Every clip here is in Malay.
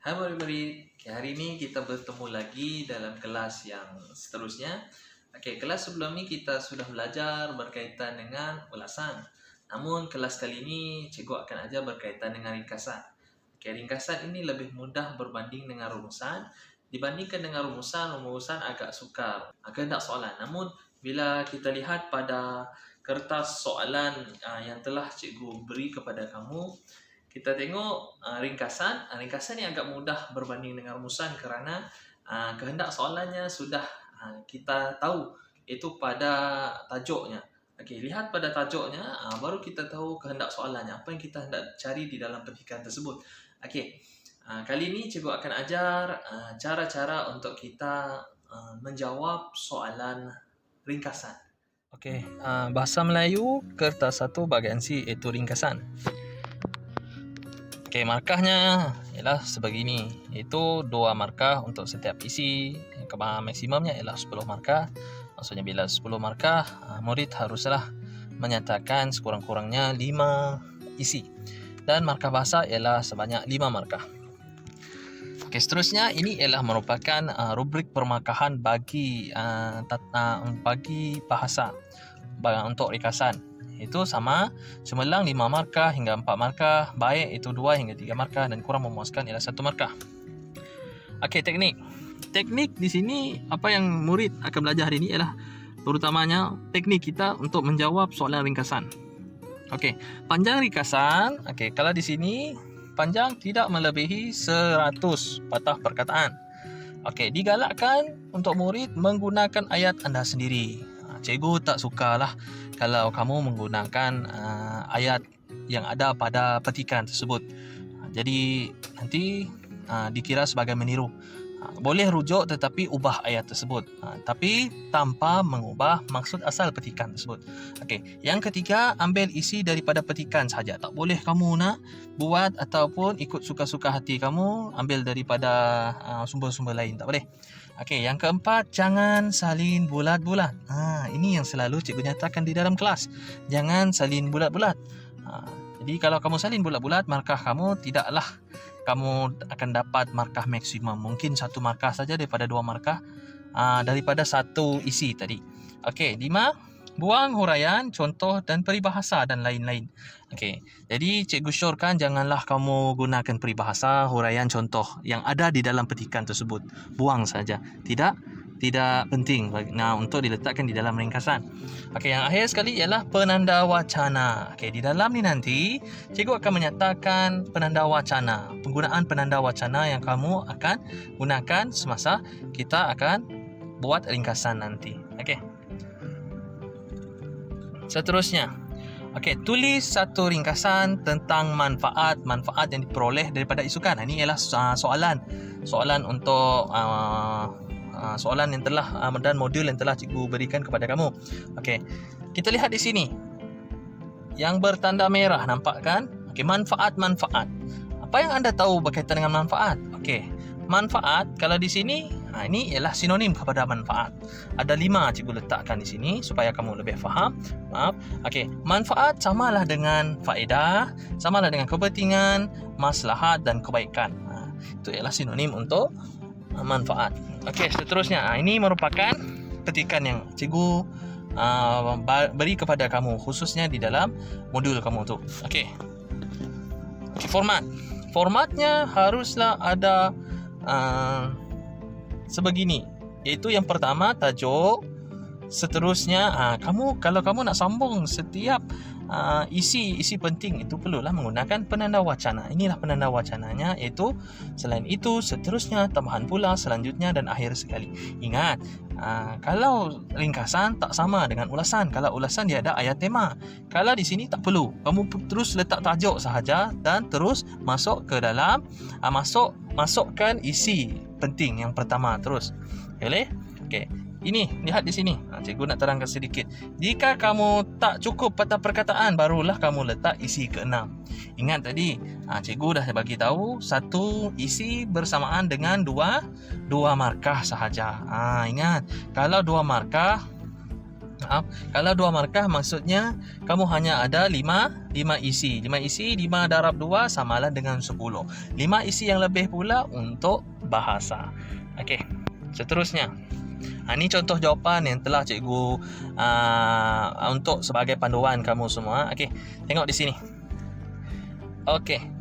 Hai murid-murid, hari ini kita bertemu lagi dalam kelas yang seterusnya. Kelas sebelum ini kita sudah belajar berkaitan dengan ulasan. Namun kelas kali ini cikgu akan ajar berkaitan dengan ringkasan. Ringkasan ini lebih mudah berbanding dengan rumusan. Dibandingkan dengan rumusan agak sukar, kehendak soalan. Namun bila kita lihat pada kertas soalan yang telah cikgu beri kepada kamu, kita tengok ringkasan ni agak mudah berbanding dengan rumusan kerana kehendak soalannya sudah kita tahu, itu pada tajuknya. Lihat pada tajuknya, baru kita tahu kehendak soalannya, apa yang kita hendak cari di dalam petikan tersebut. Kali ini cikgu akan ajar cara-cara untuk kita menjawab soalan ringkasan. Bahasa Melayu kertas 1 bahagian C iaitu ringkasan. Markahnya ialah sebegini, iaitu 2 markah untuk setiap isi. Maksimumnya ialah 10 markah. Maksudnya bila 10 markah, murid haruslah menyatakan sekurang-kurangnya 5 isi. Dan markah bahasa ialah sebanyak 5 markah. Seterusnya ini ialah merupakan rubrik permarkahan bagi bahasa untuk ringkasan. Itu sama cemerlang 5 markah hingga 4 markah, baik itu 2 hingga 3 markah, dan kurang memuaskan ialah 1 markah. Teknik di sini apa yang murid akan belajar hari ini ialah terutamanya teknik kita untuk menjawab soalan ringkasan. Panjang ringkasan, kalau di sini panjang tidak melebihi 100 patah perkataan. Digalakkan untuk murid menggunakan ayat anda sendiri. Cikgu tak sukalah kalau kamu menggunakan ayat yang ada pada petikan tersebut. Jadi nanti dikira sebagai meniru. Boleh rujuk tetapi ubah ayat tersebut, tapi tanpa mengubah maksud asal petikan tersebut. Yang ketiga, ambil isi daripada petikan sahaja. Tak boleh kamu nak buat ataupun ikut suka-suka hati kamu, ambil daripada sumber-sumber lain, tak boleh. Yang keempat, jangan salin bulat-bulat. Ini yang selalu cikgu nyatakan di dalam kelas. Jangan salin bulat-bulat. Jadi kalau kamu salin bulat-bulat, markah kamu tidaklah kamu akan dapat markah maksimum. Mungkin 1 markah saja daripada 2 markah daripada 1 isi tadi. 5, buang huraian, contoh dan peribahasa dan lain-lain. Jadi cikgu syorkan janganlah kamu gunakan peribahasa, huraian, contoh yang ada di dalam petikan tersebut. Buang saja. Tidak penting untuk diletakkan di dalam ringkasan. Yang akhir sekali ialah penanda wacana. Di dalam ni nanti cikgu akan menyatakan penanda wacana, penggunaan penanda wacana yang kamu akan gunakan semasa kita akan buat ringkasan nanti. Seterusnya, tulis 1 ringkasan tentang manfaat yang diperoleh daripada isukan. Ini ialah soalan untuk soalan yang telah dan modul yang telah cikgu berikan kepada kamu. Kita lihat di sini yang bertanda merah, nampak kan? Manfaat. Apa yang anda tahu berkaitan dengan manfaat? Manfaat kalau di sini, ini ialah sinonim kepada manfaat. Ada 5 cikgu letakkan di sini supaya kamu lebih faham. Manfaat samalah dengan faedah, samalah dengan kepentingan, maslahat dan kebaikan. Itu ialah sinonim untuk manfaat. Seterusnya, ini merupakan petikan yang cikgu beri kepada kamu, khususnya di dalam modul kamu tu. Formatnya haruslah ada sebegini, iaitu yang pertama tajuk. Seterusnya kalau kamu nak sambung setiap isi penting, itu perlulah menggunakan penanda wacana. Inilah penanda wacananya, iaitu selain itu, seterusnya, tambahan pula, selanjutnya dan akhir sekali. Ingat, kalau ringkasan tak sama dengan ulasan. Kalau ulasan dia ada ayat tema. Kalau di sini tak perlu, kamu terus letak tajuk sahaja dan terus masuk ke dalam masukkan isi penting yang pertama terus. Boleh? Ini, lihat di sini. Cikgu nak terangkan sedikit. Jika kamu tak cukup patah perkataan, barulah kamu letak isi ke-6. Ingat tadi, cikgu dah bagi tahu 1 isi bersamaan dengan 2 markah sahaja. Ingat, kalau 2 markah Maaf, kalau 2 markah maksudnya kamu hanya ada 5 isi. 5 isi 5 darab 2 samalah dengan 10. 5 isi yang lebih pula untuk bahasa. Okey. Seterusnya. Ini contoh jawapan yang telah cikgu untuk sebagai panduan kamu semua. Okey. Tengok di sini. Okey.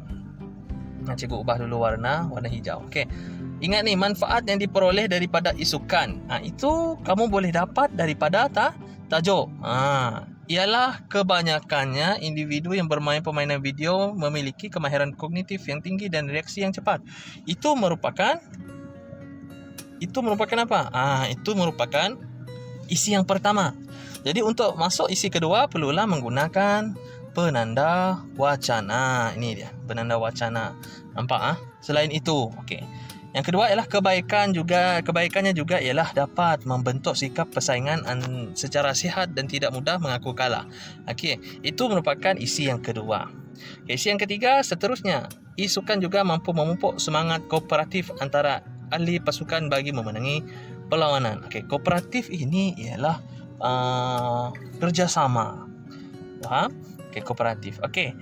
Cikgu ubah dulu warna hijau. Okey. Ingat ni, manfaat yang diperoleh daripada isukan. Itu kamu boleh dapat daripada tajuk. Ialah kebanyakannya individu yang bermain permainan video memiliki kemahiran kognitif yang tinggi dan reaksi yang cepat. Itu merupakan apa? Itu merupakan isi yang pertama. Jadi untuk masuk isi kedua perlulah menggunakan penanda wacana. Ini dia, penanda wacana. Nampak? Selain itu, okey. Yang kedua ialah kebaikannya juga ialah dapat membentuk sikap persaingan secara sihat dan tidak mudah mengaku kalah. Okey, itu merupakan isi yang kedua. Isi yang ketiga seterusnya, isukan juga mampu memupuk semangat kooperatif antara ahli pasukan bagi memenangi perlawanan. Okey, kooperatif ini ialah kerjasama. Faham? Okey, kooperatif. Okey.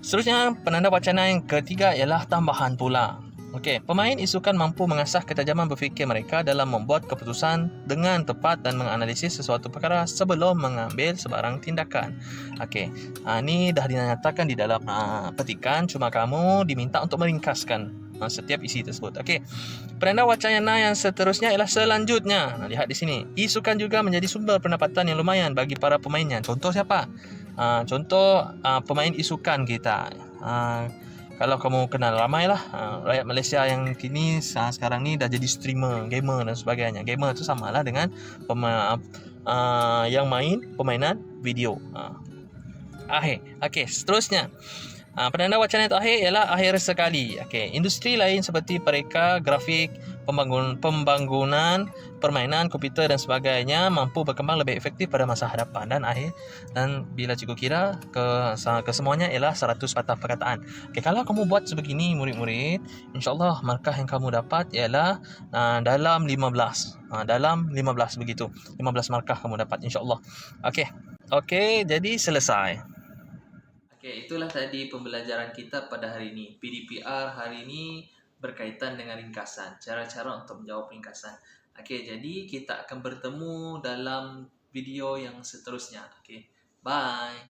Seterusnya, penanda wacana yang ketiga ialah tambahan pula. Okey, pemain isukan mampu mengasah ketajaman berfikir mereka dalam membuat keputusan dengan tepat dan menganalisis sesuatu perkara sebelum mengambil sebarang tindakan. Okey, ini dah dinyatakan di dalam petikan, cuma kamu diminta untuk meringkaskan setiap isi tersebut. Okey, penanda wacana yang seterusnya ialah selanjutnya. Lihat di sini. Isukan juga menjadi sumber pendapatan yang lumayan bagi para pemainnya. Contoh siapa? Contoh pemain isukan kita. Kalau kamu kenal ramailah rakyat Malaysia yang kini sekarang ni dah jadi streamer, gamer dan sebagainya. Gamer tu samalah dengan yang main permainan video. Okey, seterusnya. Penanda wacana yang terakhir ialah akhir sekali. Okey, industri lain seperti pereka, grafik, pembangunan, permainan, komputer dan sebagainya mampu berkembang lebih efektif pada masa hadapan dan bila cikgu kira kesemuanya ialah 100 patah perkataan. Okey, kalau kamu buat sebegini murid-murid, insya-Allah markah yang kamu dapat ialah dalam 15. Dalam 15 begitu. 15 markah kamu dapat insya-Allah. Okey, jadi selesai. Okey, itulah tadi pembelajaran kita pada hari ini. PDPR hari ini berkaitan dengan ringkasan. Cara-cara untuk menjawab ringkasan. Okey, jadi kita akan bertemu dalam video yang seterusnya. Okey, bye.